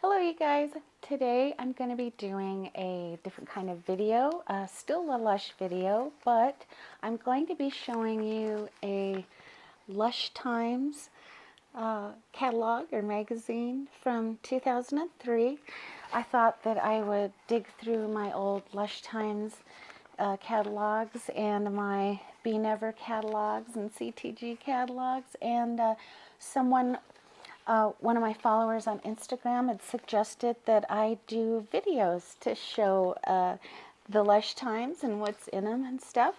Hello you guys. Today I'm going to be doing a different kind of video, still a Lush video, but I'm going to be showing you a Lush Times catalog or magazine from 2003. I thought that I would dig through my old Lush Times catalogs and my Be Never catalogs and CTG catalogs, and one of my followers on Instagram had suggested that I do videos to show the Lush Times and what's in them and stuff.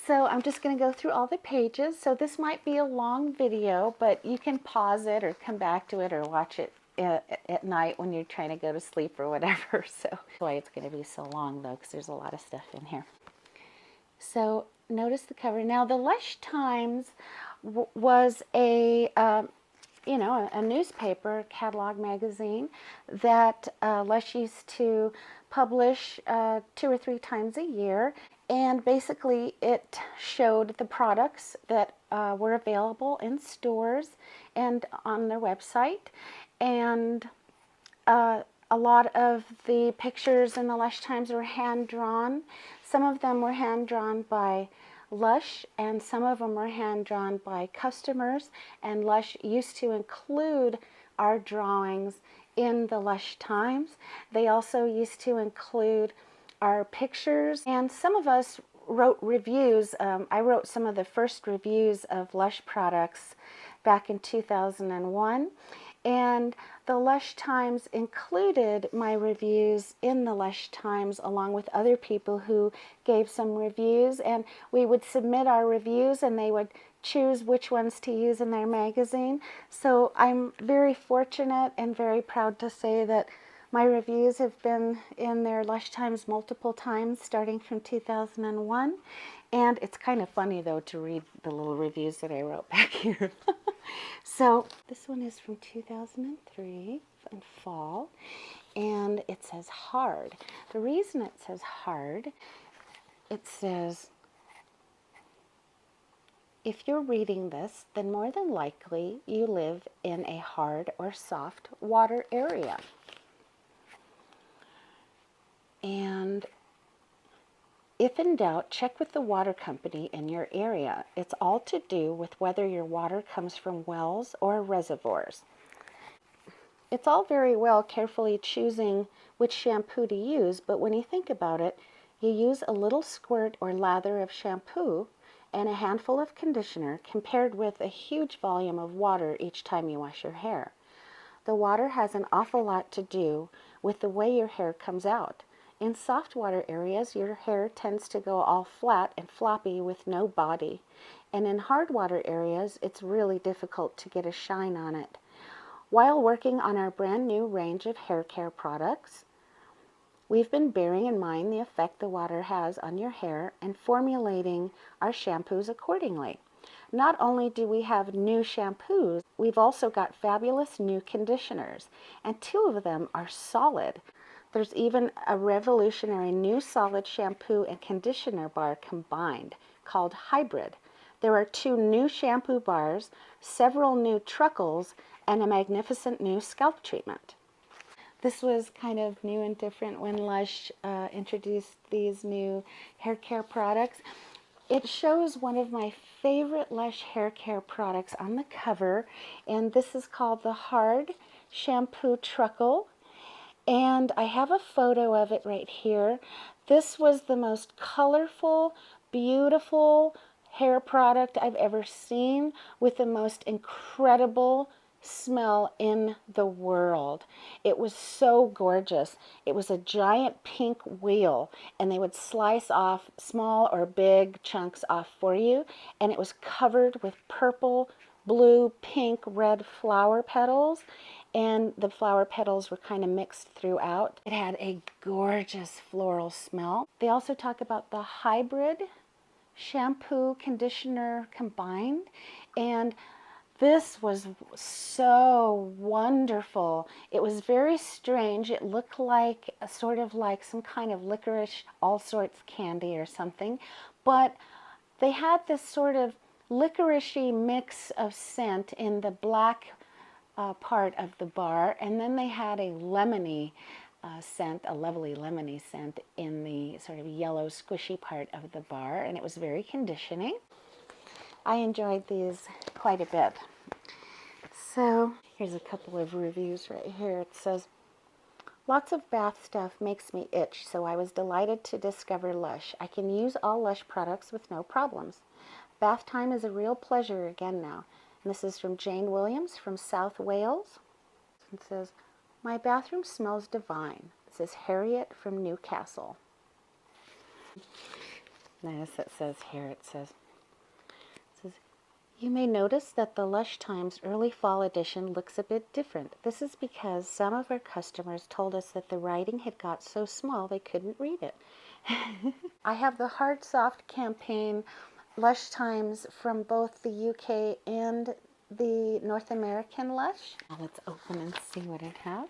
So I'm just going to go through all the pages. So this might be a long video, but you can pause it or come back to it or watch it at night when you're trying to go to sleep or whatever. So that's why it's going to be so long though, because there's a lot of stuff in here. So notice the cover. Now the Lush Times was a newspaper catalog magazine that Lush used to publish 2 or 3 times a year, and basically it showed the products that were available in stores and on their website, and a lot of the pictures in the Lush Times were hand-drawn. Some of them were hand-drawn by Lush, and some of them were hand-drawn by customers, and Lush used to include our drawings in the Lush Times. They also used to include our pictures, and some of us wrote reviews. I wrote some of the first reviews of Lush products back in 2001, and the Lush Times included my reviews in the Lush Times along with other people who gave some reviews, and we would submit our reviews and they would choose which ones to use in their magazine. So I'm very fortunate and very proud to say that my reviews have been in their Lush Times multiple times starting from 2001. And it's kind of funny though to read the little reviews that I wrote back here. So this one is from 2003 in fall, and it says hard. The reason it says hard, it says, if you're reading this, then more than likely you live in a hard or soft water area. And if in doubt, check with the water company in your area. It's all to do with whether your water comes from wells or reservoirs. It's all very well carefully choosing which shampoo to use, but when you think about it, you use a little squirt or lather of shampoo and a handful of conditioner compared with a huge volume of water each time you wash your hair. The water has an awful lot to do with the way your hair comes out. In soft water areas, your hair tends to go all flat and floppy with no body. And in hard water areas, it's really difficult to get a shine on it. While working on our brand new range of hair care products, we've been bearing in mind the effect the water has on your hair and formulating our shampoos accordingly. Not only do we have new shampoos, we've also got fabulous new conditioners, and 2 of them are solid. There's even a revolutionary new solid shampoo and conditioner bar combined called Hybrid. There are 2 new shampoo bars, several new truckles, and a magnificent new scalp treatment. This was kind of new and different when Lush introduced these new hair care products. It shows one of my favorite Lush hair care products on the cover, and this is called the Hard Shampoo Truckle. And I have a photo of it right here. This was the most colorful, beautiful hair product I've ever seen, with the most incredible smell in the world. It was so gorgeous. It was a giant pink wheel, and they would slice off small or big chunks off for you, and it was covered with purple, blue, pink, red flower petals, and the flower petals were kind of mixed throughout. It had a gorgeous floral smell. They also talk about the Hybrid shampoo conditioner combined, and this was so wonderful. It was very strange. It looked like sort of like some kind of licorice all sorts candy or something, but they had this sort of licoricey mix of scent in the black part of the bar, and then they had a lemony scent, a lovely lemony scent in the sort of yellow squishy part of the bar, and it was very conditioning. I enjoyed these quite a bit. So here's a couple of reviews right here. It says, lots of bath stuff makes me itch, so I was delighted to discover Lush. I can use all Lush products with no problems. Bath time is a real pleasure again now. And this is from Jane Williams from South Wales. It says, my bathroom smells divine. This is Harriet from Newcastle. Notice it says here, it says, you may notice that the Lush Times Early Fall edition looks a bit different. This is because some of our customers told us that the writing had got so small they couldn't read it. I have the Hard Soft campaign Lush Times from both the UK and the North American Lush. Now let's open and see what it has.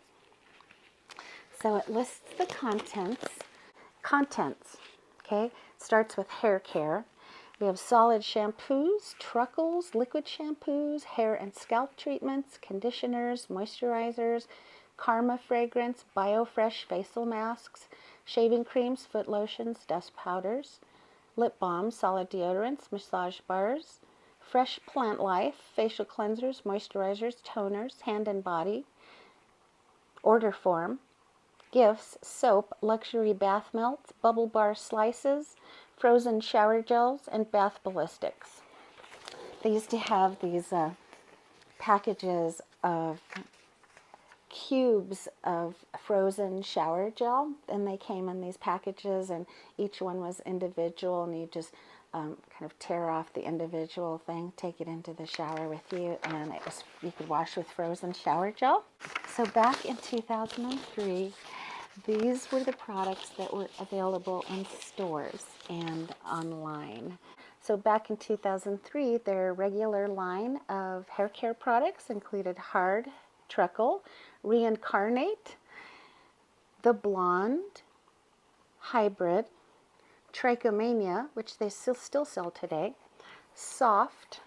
So it lists the contents. Okay, it starts with hair care. We have solid shampoos, truckles, liquid shampoos, hair and scalp treatments, conditioners, moisturizers, Karma fragrance, BioFresh facial masks, shaving creams, foot lotions, dust powders, lip balms, solid deodorants, massage bars, fresh plant life, facial cleansers, moisturizers, toners, hand and body, order form, gifts, soap, luxury bath melts, bubble bar slices, frozen shower gels, and bath ballistics. They used to have these packages of cubes of frozen shower gel, and they came in these packages, and each one was individual, and you just kind of tear off the individual thing, take it into the shower with you, and you could wash with frozen shower gel. So back in 2003, these were the products that were available in stores and online. So back in 2003, their regular line of hair care products included Hard Truckle, Reincarnate, the Blonde, Hybrid, Trichomania, which they still sell today, Soft,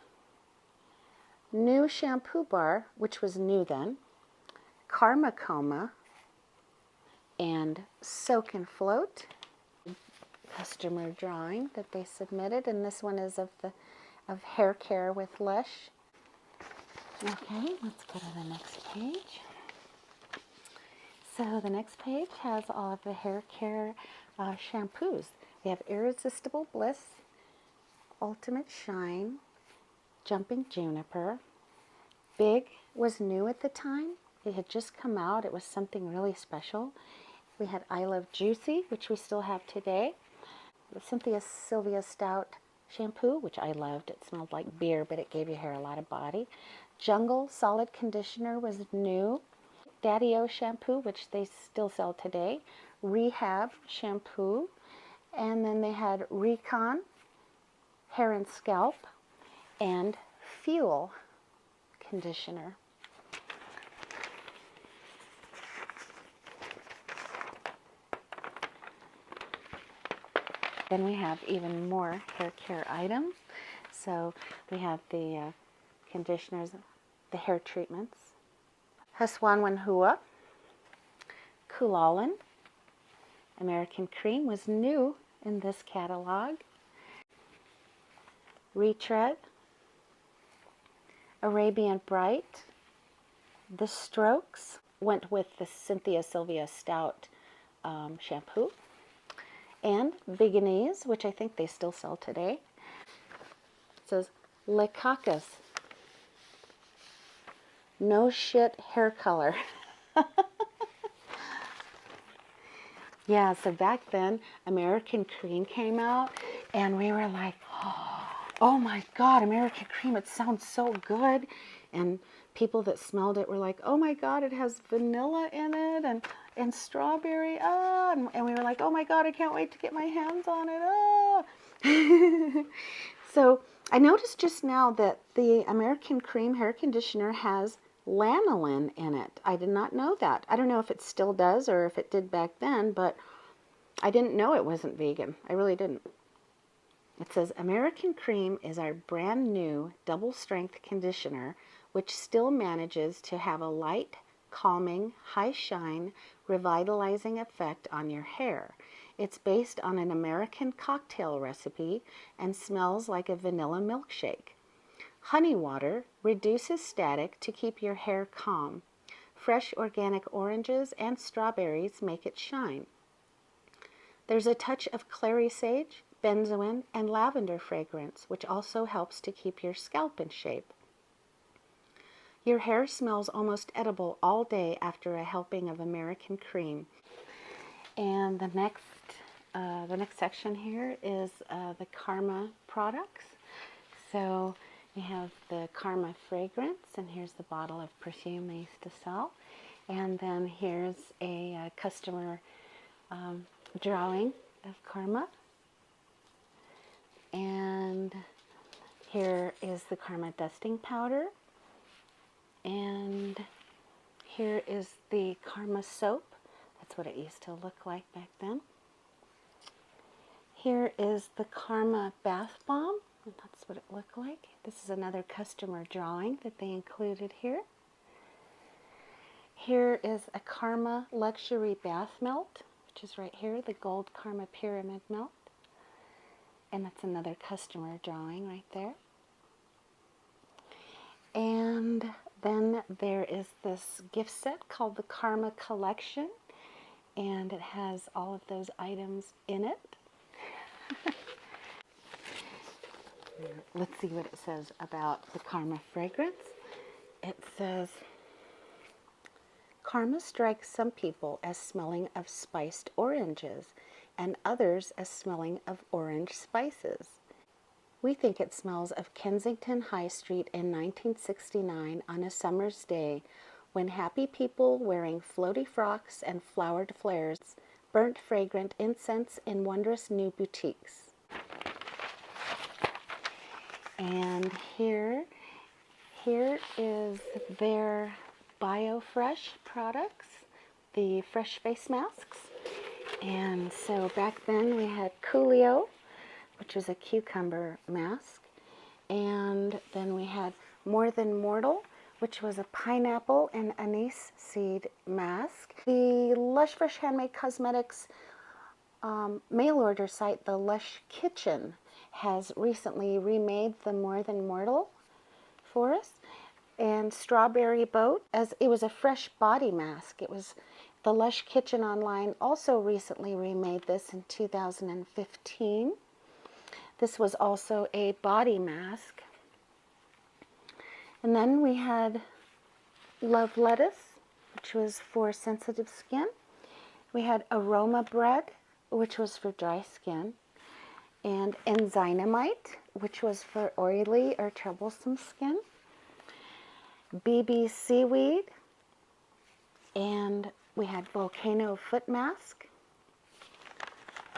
New Shampoo Bar, which was new then, Karma Coma, and Soak and Float. Customer drawing that they submitted, and this one is of hair care with Lush. Okay, let's go to the next page. So the next page has all of the hair care shampoos. We have Irresistible Bliss, Ultimate Shine, Jumping Juniper. Big was new at the time. It had just come out. It was something really special. We had I Love Juicy, which we still have today. The Cynthia Sylvia Stout shampoo, which I loved. It smelled like beer, but it gave your hair a lot of body. Jungle Solid Conditioner was new. Daddy-O shampoo, which they still sell today. Rehab shampoo. And then they had Recon Hair and Scalp, and Fuel conditioner. Then we have even more hair care items. So we have the conditioners, the hair treatments. Haswanwanhua, Kulalan, American Cream was new in this catalog. Retread, Arabian Bright, The Strokes went with the Cynthia Sylvia Stout shampoo, and Biganese, which I think they still sell today. It says Lekakis, No Shit Hair Color. Yeah, so back then, American Cream came out, and we were like, oh my God, American Cream, it sounds so good. And people that smelled it were like, oh my God, it has vanilla in it, and strawberry, and we were like, oh my God, I can't wait to get my hands on it, So I noticed just now that the American Cream hair conditioner has lanolin in it. I did not know that. I don't know if it still does or if it did back then, but I didn't know it wasn't vegan. I really didn't. It says American Cream is our brand new double strength conditioner which still manages to have a light, calming, high shine, revitalizing effect on your hair. It's based on an American cocktail recipe and smells like a vanilla milkshake. Honey water reduces static to keep your hair calm. Fresh organic oranges and strawberries make it shine. There's a touch of clary sage, benzoin, and lavender fragrance, which also helps to keep your scalp in shape. Your hair smells almost edible all day after a helping of American cream. And the next section here is the Karma products. So we have the Karma fragrance, and here's the bottle of perfume they used to sell. And then here's a customer drawing of Karma. And here is the Karma dusting powder. And here is the Karma soap. That's what it used to look like back then. Here is the Karma bath bomb. And that's what it looked like. This is another customer drawing that they included here. Here is a Karma luxury bath melt, which is right here, the gold Karma pyramid melt. And that's another customer drawing right there. And then there is this gift set called the Karma Collection, and it has all of those items in it. Let's see what it says about the Karma fragrance. It says, Karma strikes some people as smelling of spiced oranges and others as smelling of orange spices. We think it smells of Kensington High Street in 1969 on a summer's day when happy people wearing floaty frocks and flowered flares burnt fragrant incense in wondrous new boutiques. And here is their BioFresh products, the fresh face masks. And so back then we had Coolio, which was a cucumber mask. And then we had More Than Mortal, which was a pineapple and anise seed mask. The Lush Fresh Handmade Cosmetics mail order site, the Lush Kitchen, has recently remade the More Than Mortal for us. And Strawberry Boat, as it was a fresh body mask. It was the Lush Kitchen online also recently remade this in 2015. This was also a body mask. And then we had Love Lettuce, which was for sensitive skin. We had Aroma Bread, which was for dry skin. And Enzynomite, which was for oily or troublesome skin. BB Seaweed. And we had Volcano Foot Mask.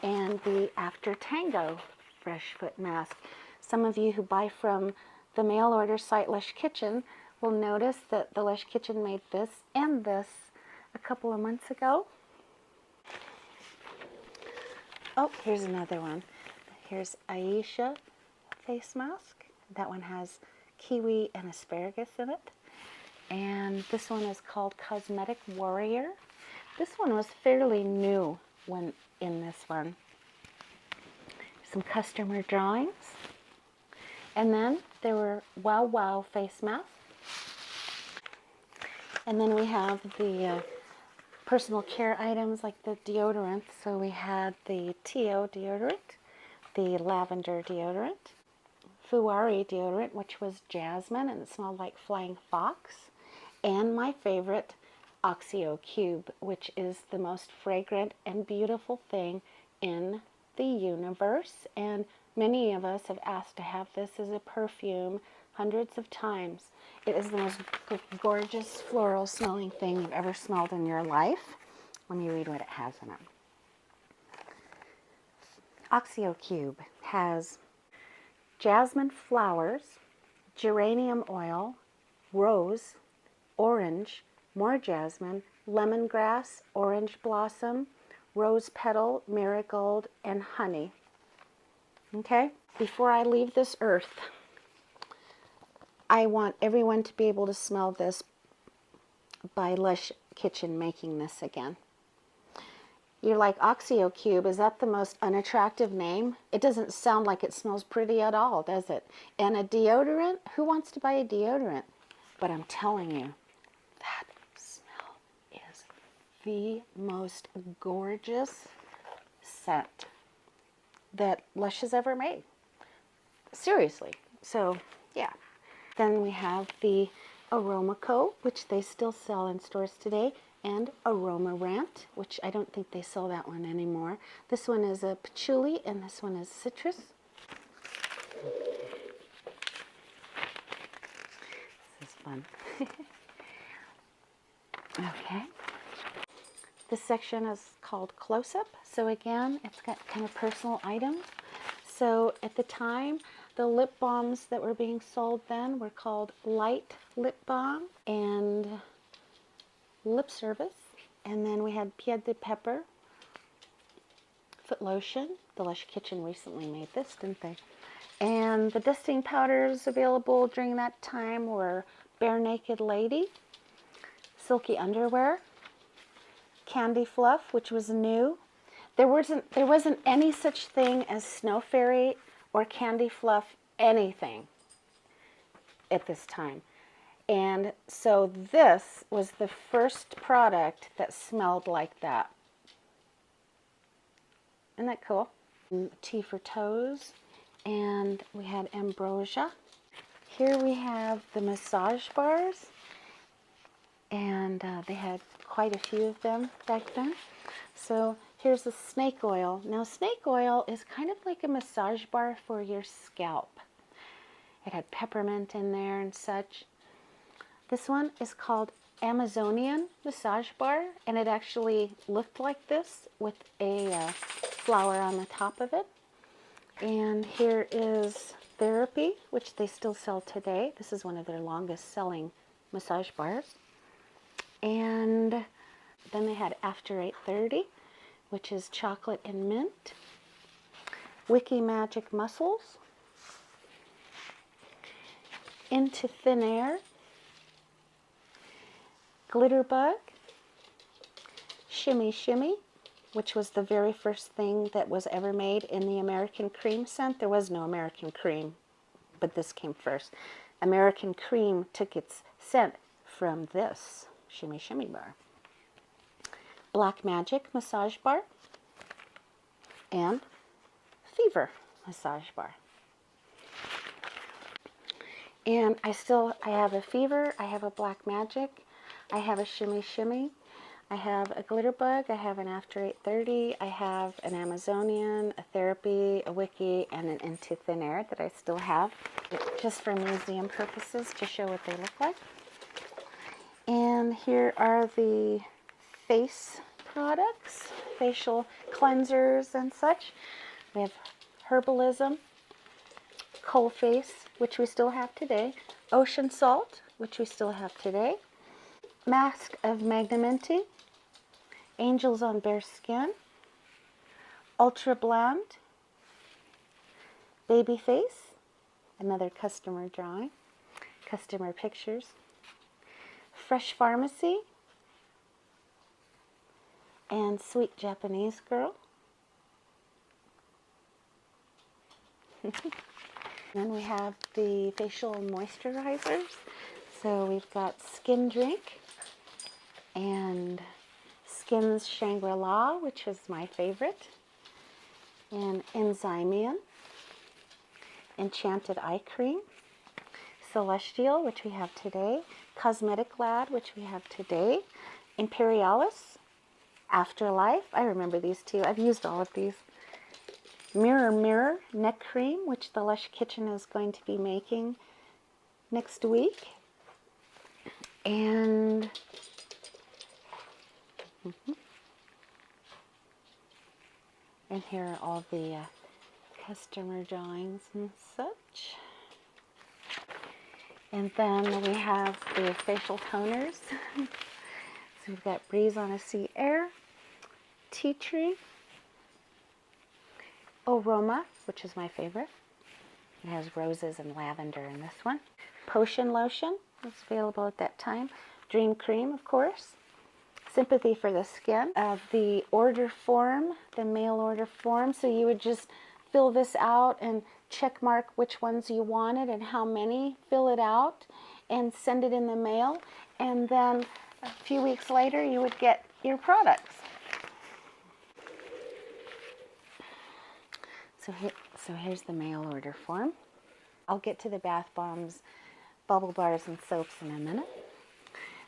And the After Tango Fresh Foot Mask. Some of you who buy from the mail order site Lush Kitchen will notice that the Lush Kitchen made this and this a couple of months ago. Oh, here's another one. Here's Aisha face mask. That one has kiwi and asparagus in it. And this one is called Cosmetic Warrior. This one was fairly new when in this one. Some customer drawings. And then there were Wow Wow face masks. And then we have the personal care items like the deodorants. So we had the Tio deodorant, the lavender deodorant, Fuwari deodorant, which was jasmine and it smelled like flying fox, and my favorite, Oxio Cube, which is the most fragrant and beautiful thing in the universe. And many of us have asked to have this as a perfume hundreds of times. It is the most gorgeous floral smelling thing you've ever smelled in your life. Let me read what it has in it. Oxio Cube has jasmine flowers, geranium oil, rose, orange, more jasmine, lemongrass, orange blossom, rose petal, marigold, and honey. Okay? Before I leave this earth, I want everyone to be able to smell this by Lush Kitchen making this again. You're like, OxyCube, is that the most unattractive name? It doesn't sound like it smells pretty at all, does it? And a deodorant? Who wants to buy a deodorant? But I'm telling you, that smell is the most gorgeous scent that Lush has ever made. Seriously. So, yeah. Then we have the Aroma Co., which they still sell in stores today, and Aroma Rant, which I don't think they sell that one anymore. This one is a patchouli, and this one is citrus. This is fun. Okay. This section is called Close-Up. So again, it's got kind of personal items. So at the time, the lip balms that were being sold then were called Light Lip Balm and Lip Service. And then we had Pied de Pepper, Foot Lotion. The Lush Kitchen recently made this, didn't they? And the dusting powders available during that time were Bare Naked Lady, Silky Underwear, Candy Fluff, which was new. There wasn't any such thing as Snow Fairy or Candy Fluff anything at this time. And so this was the first product that smelled like that. Isn't that cool? Tea for Toes, and we had Ambrosia. Here we have the massage bars, and they had quite a few of them back then. So here's the snake oil. Now snake oil is kind of like a massage bar for your scalp. It had peppermint in there and such. This one is called Amazonian Massage Bar, and it actually looked like this with a flower on the top of it. And here is Therapy, which they still sell today. This is one of their longest selling massage bars. And then they had After 8:30, which is chocolate and mint. Wiki Magic Muscles. Into Thin Air. Glitter Bug. Shimmy Shimmy, which was the very first thing that was ever made in the American Cream scent. There was no American Cream, but this came first. American Cream took its scent from this Shimmy Shimmy bar. Black Magic Massage Bar. And Fever Massage Bar. And I have a Fever, I have a Black Magic, I have a Shimmy Shimmy, I have a Glitter Bug, I have an After 8:30, I have an Amazonian, a Therapy, a Wiki, and an Into Thin Air that I still have, just for museum purposes to show what they look like. And here are the face products, facial cleansers and such. We have Herbalism, Coal Face, which we still have today, Ocean Salt, which we still have today, Mask of Magnamenti, Angels on Bare Skin, Ultra Blonde, Baby Face, another customer drawing, customer pictures, Fresh Pharmacy, and Sweet Japanese Girl. Then we have the facial moisturizers. So we've got Skin Drink and Skin's Shangri-La, which is my favorite, and Enzymian, Enchanted Eye Cream, Celestial, which we have today, Cosmetic Lad, which we have today, Imperialis, Afterlife, I remember these two, I've used all of these, Mirror Mirror Neck Cream, which the Lush Kitchen is going to be making next week, and and here are all the customer drawings and such. And then we have the facial toners. So we've got Breeze on a Sea Air, Tea Tree, Aroma, which is my favorite. It has roses and lavender in this one. Potion Lotion was available at that time. Dream Cream, of course. Sympathy for the Skin. The order form, the mail order form. So you would just fill this out and check mark which ones you wanted and how many, fill it out and send it in the mail. And then a few weeks later you would get your products. So here's the mail order form. I'll get to the bath bombs, bubble bars, and soaps in a minute.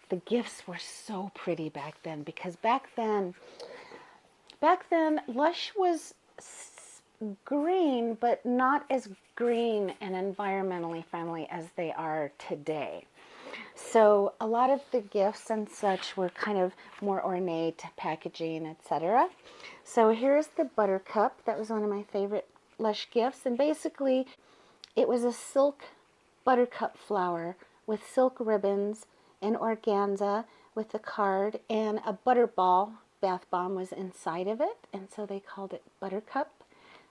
The gifts were so pretty back then, because back then Lush was green, but not as green and environmentally friendly as they are today. So a lot of the gifts and such were kind of more ornate packaging, etc. So here's the Buttercup. That was one of my favorite Lush gifts, and basically it was a silk buttercup flower with silk ribbons and organza with a card, and a butterball bath bomb was inside of it, and so they called it Buttercup.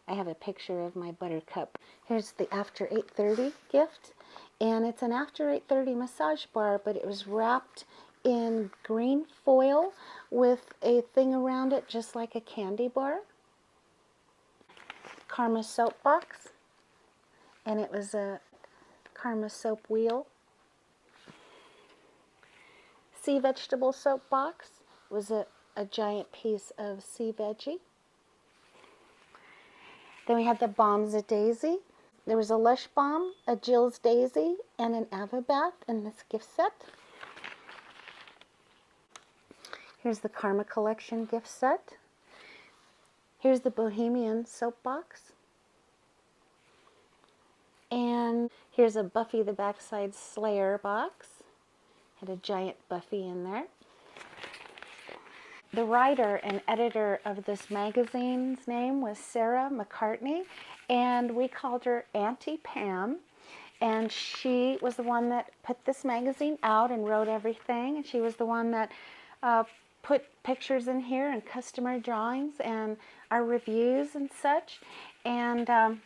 I have a picture of my Buttercup. Here's the After 8:30 gift, and it's an After 8:30 massage bar, but it was wrapped in green foil with a thing around it just like a candy bar. Karma soap box, and it was a Karma soap wheel. Sea vegetable soap box was a giant piece of sea veggie. Then we had the Balms a Daisy. There was a Lush Balm, a Jill's Daisy, and an Avabath in this gift set. Here's the Karma Collection gift set. Here's the Bohemian soap box. And here's a Buffy the Backside Slayer box. Had a giant Buffy in there. The writer and editor of this magazine's name was Sarah McCartney, and we called her Auntie Pam. And she was the one that put this magazine out and wrote everything. And she was the one that put pictures in here and customer drawings and our reviews and such. And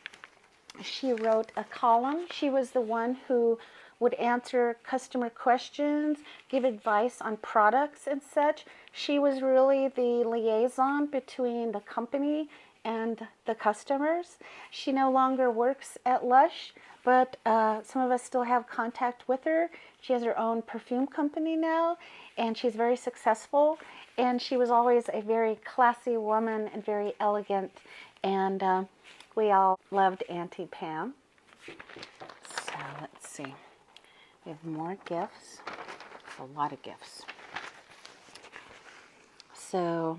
she wrote a column. She was the one who would answer customer questions, give advice on products and such. She was really the liaison between the company and the customers. She no longer works at Lush, but some of us still have contact with her. She has her own perfume company now, and she's very successful. And she was always a very classy woman and very elegant, and we all loved Auntie Pam. So let's see. We have more gifts. A lot of gifts. So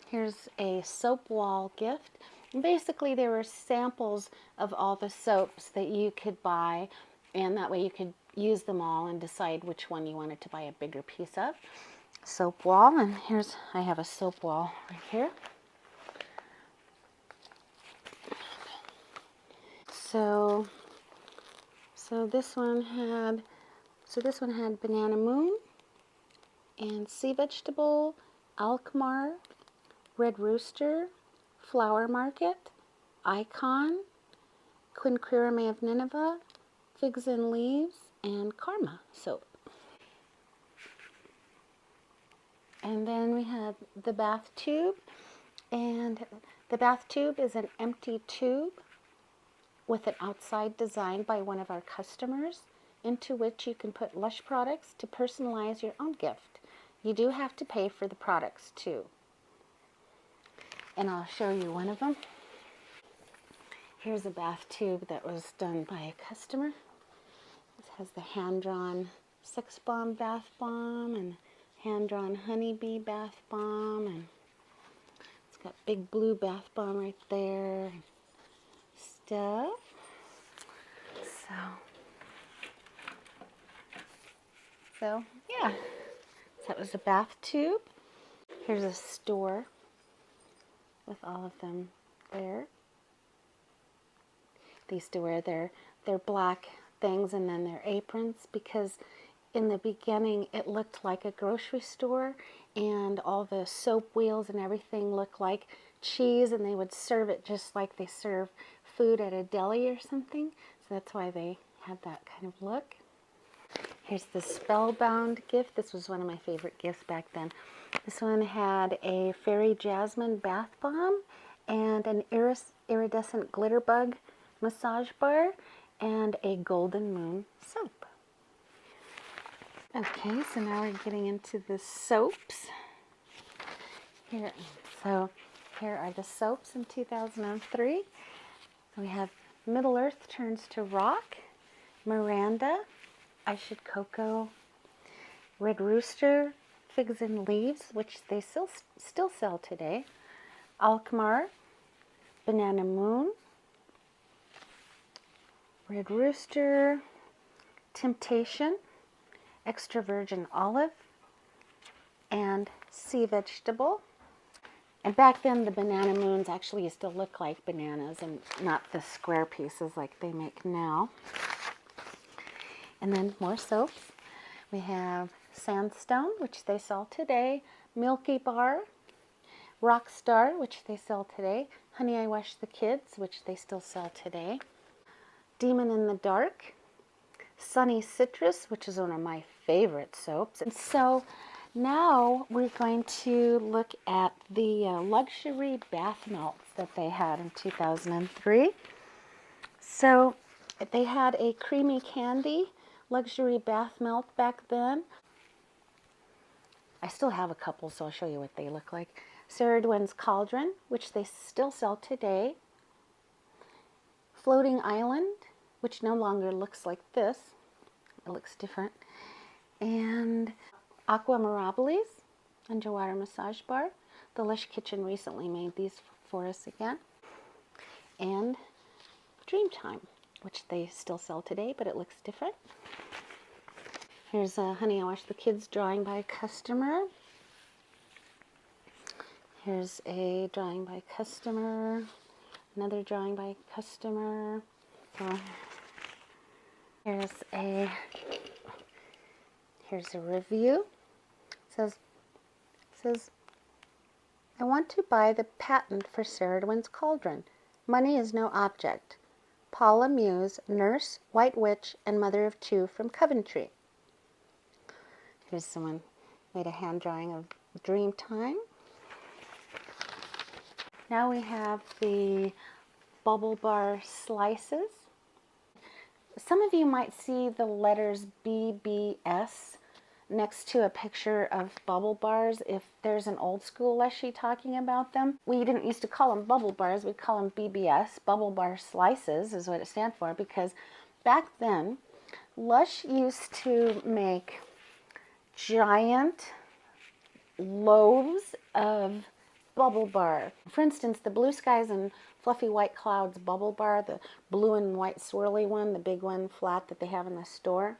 here's a soap wall gift. And basically there were samples of all the soaps that you could buy, and that way you could use them all and decide which one you wanted to buy a bigger piece of. Soap wall, and here's, I have a soap wall right here. So this one had Banana Moon and Sea Vegetable, Alkmaar, Red Rooster, Flower Market, Icon, Quinquireme of Nineveh, Figs and Leaves, and Karma soap. And then we have the bath tube, and the bath tube is an empty tube with an outside design by one of our customers, into which you can put Lush products to personalize your own gift. You do have to pay for the products too. And I'll show you one of them. Here's a bath tube that was done by a customer. This has the hand-drawn Sex Bomb bath bomb and hand-drawn Honeybee bath bomb, and it's got big blue bath bomb right there and stuff. So yeah, so that was a bath tube. Here's a store with all of them there. They used to wear their black things and then their aprons, because in the beginning it looked like a grocery store, and all the soap wheels and everything looked like cheese, and they would serve it just like they serve food at a deli or something. So that's why they had that kind of look. Here's the Spellbound gift. This was one of my favorite gifts back then. This one had a Fairy Jasmine bath bomb and an iridescent glitter bug massage bar and a Golden Moon soap. Okay, so now we're getting into the soaps. Here are the soaps in 2003. We have Middle Earth Turns to Rock, Miranda, I Should Cocoa, Red Rooster, Figs and Leaves, which they still sell today, Alkmaar, Banana Moon, Red Rooster, Temptation, Extra Virgin Olive, and Sea Vegetable. And back then the Banana Moons actually used to look like bananas and not the square pieces like they make now. And then more soaps. We have Sandstone, which they sell today, Milky Bar, Rockstar, which they sell today, Honey I Wash the Kids, which they still sell today, Demon in the Dark, Sunny Citrus, which is one of my favorite soaps. And so now we're going to look at the luxury bath melts that they had in 2003. So they had a creamy candy luxury bath melt back then. I still have a couple, so I'll show you what they look like. Ceridwen's Cauldron, which they still sell today. Floating Island, which no longer looks like this. It looks different. And Aqua Mirabilis, underwater massage bar. The Lush Kitchen recently made these for us again. And Dreamtime, which they still sell today, but it looks different. Here's a Honey I Wash the Kids drawing by customer. Here's a drawing by customer. Another drawing by customer. So here's a review. It says, I want to buy the patent for Ceridwen's Cauldron. Money is no object. Paula Muse, nurse, white witch, and mother of two from Coventry. Here's someone made a hand drawing of Dreamtime. Now we have the Bubble Bar Slices. Some of you might see the letters BBS next to a picture of bubble bars if there's an old school Lushie talking about them. We didn't used to call them bubble bars, we'd call them BBS, Bubble Bar Slices is what it stands for, because back then Lush used to make giant loaves of bubble bar. For instance, the Blue Skies and Fluffy White Clouds bubble bar, the blue and white swirly one, the big one flat that they have in the store.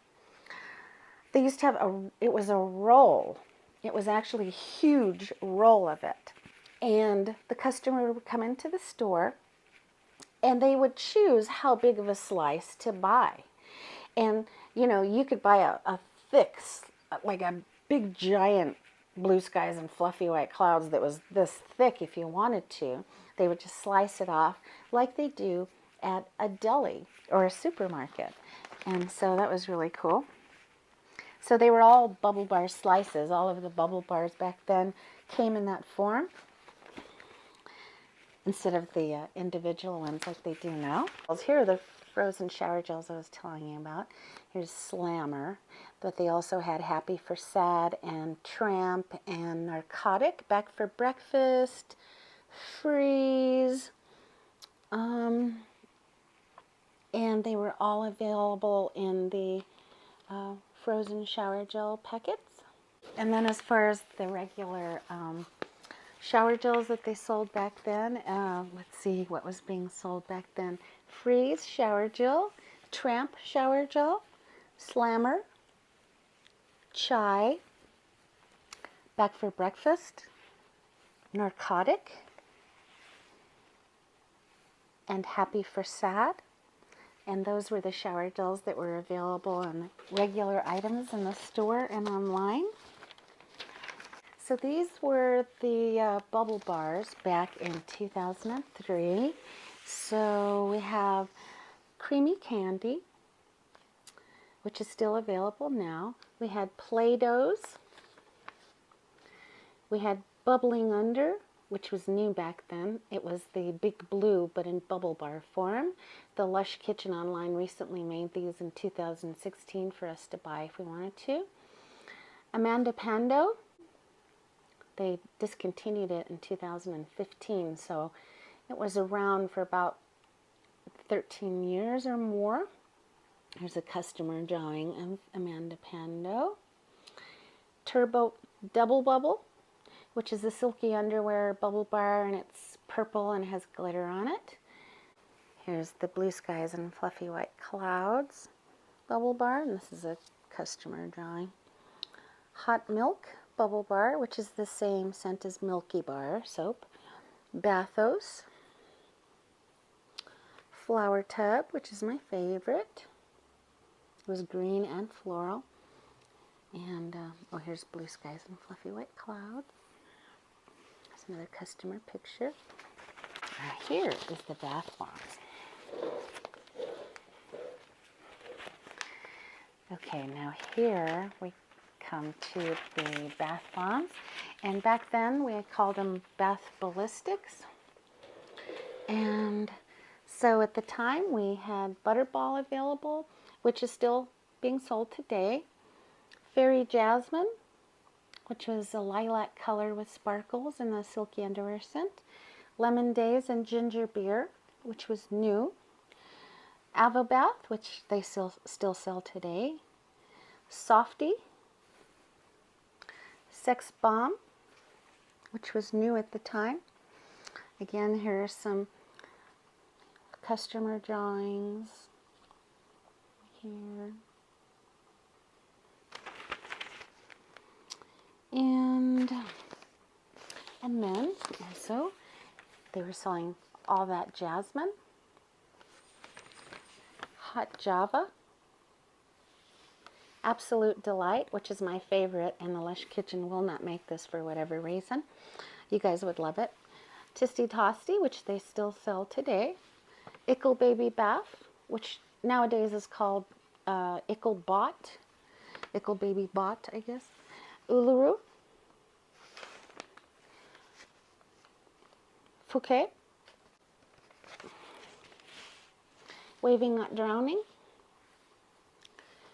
They used to have it was a roll. It was actually a huge roll of it. And the customer would come into the store and they would choose how big of a slice to buy. And, you know, you could buy a thick, like a big giant Blue Skies and Fluffy White Clouds that was this thick if you wanted to. They would just slice it off like they do at a deli or a supermarket. And so that was really cool. So they were all bubble bar slices. All of the bubble bars back then came in that form instead of the individual ones like they do now. Here are the frozen shower gels I was telling you about. Here's Slammer, but they also had Happy for Sad and Tramp and Narcotic, Back for Breakfast, Freeze, and they were all available in the frozen shower gel packets. And then as far as the regular shower gels that they sold back then, let's see what was being sold back then. Freeze shower gel, Tramp shower gel, Slammer, Chai, Back for Breakfast, Narcotic, and Happy for Sad. And those were the shower gels that were available in regular items in the store and online. So these were the bubble bars back in 2003. So we have Creamy Candy, which is still available now. We had Play-Dohs. We had Bubbling Under, which was new back then. It was the Big Blue, but in bubble bar form. The Lush Kitchen online recently made these in 2016 for us to buy if we wanted to. Amanda Pando, they discontinued it in 2015, so it was around for about 13 years or more. Here's a customer drawing of Amanda Pando. Turbo Double Bubble, which is a silky underwear bubble bar, and it's purple and has glitter on it. Here's the Blue Skies and Fluffy White Clouds bubble bar, and this is a customer drawing. Hot Milk bubble bar, which is the same scent as Milky Bar soap. Bathos. Flower Tub, which is my favorite. It was green and floral. And, oh, here's Blue Skies and Fluffy White Clouds. There's another customer picture. Here is the bath bombs. Okay, now here we come to the bath bombs. And back then we called them bath ballistics. And so at the time we had Butterball available, which is still being sold today. Fairy Jasmine, which was a lilac color with sparkles and a silky underwear scent. Lemon Days and Ginger Beer, which was new. Avobath, which they still sell today. Softy. Sex Bomb, which was new at the time. Again, here are some customer drawings here. And then also they were selling All That Jasmine, Hot Java, Absolute Delight, which is my favorite, and the Lush Kitchen will not make this for whatever reason. You guys would love it. Tisty Tosty, which they still sell today. Ickle Baby Bath, which nowadays is called Ickle Bot. Ickle Baby Bot, I guess. Uluru. Fouquet. Waving Not Drowning.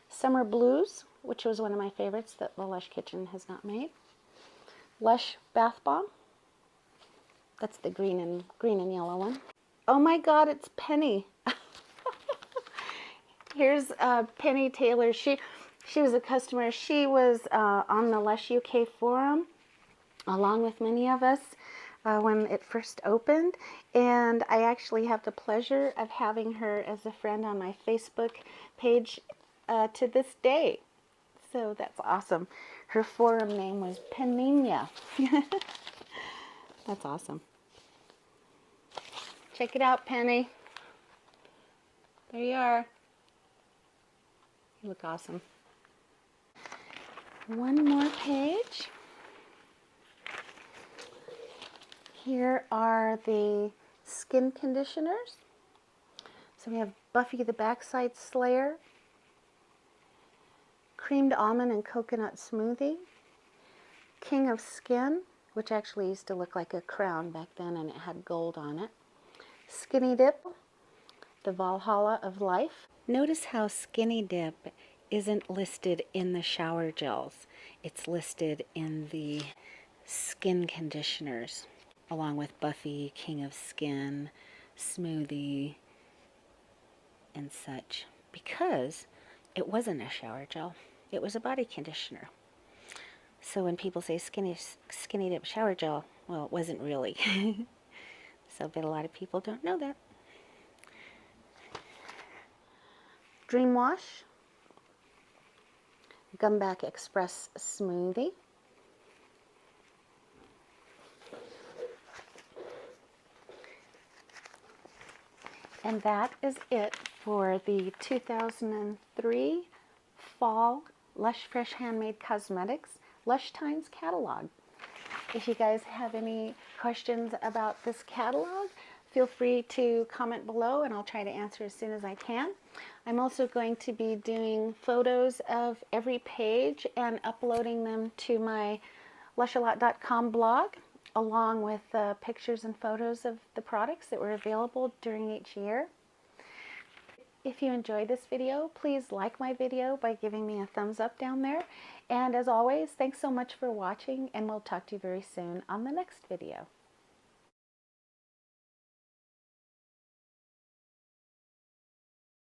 Summer Blues, which was one of my favorites that the Lush Kitchen has not made. Lush Bath Bomb. That's the green and yellow one. Oh my God, it's Penny. Here's Penny Taylor. She was a customer. She was on the Lush UK forum, along with many of us, when it first opened. And I actually have the pleasure of having her as a friend on my Facebook page to this day. So that's awesome. Her forum name was Penina. That's awesome. Check it out, Penny. There you are. You look awesome. One more page. Here are the skin conditioners. So we have Buffy the Backside Slayer, Creamed Almond and Coconut Smoothie, King of Skin, which actually used to look like a crown back then and it had gold on it, Skinny Dip, the Valhalla of Life. Notice how Skinny Dip isn't listed in the shower gels. It's listed in the skin conditioners, along with Buffy, King of Skin, Smoothie, and such, because it wasn't a shower gel. It was a body conditioner. So when people say Skinny Dip shower gel, well, it wasn't really. So, but a lot of people don't know that. Dream Wash, Gumback Express Smoothie, and that is it for the 2003 Fall Lush Fresh Handmade Cosmetics Lush Times catalog. If you guys have any questions about this catalog, feel free to comment below and I'll try to answer as soon as I can. I'm also going to be doing photos of every page and uploading them to my lushalot.com blog, along with pictures and photos of the products that were available during each year. If you enjoyed this video, please like my video by giving me a thumbs up down there. And as always, thanks so much for watching, and we'll talk to you very soon on the next video.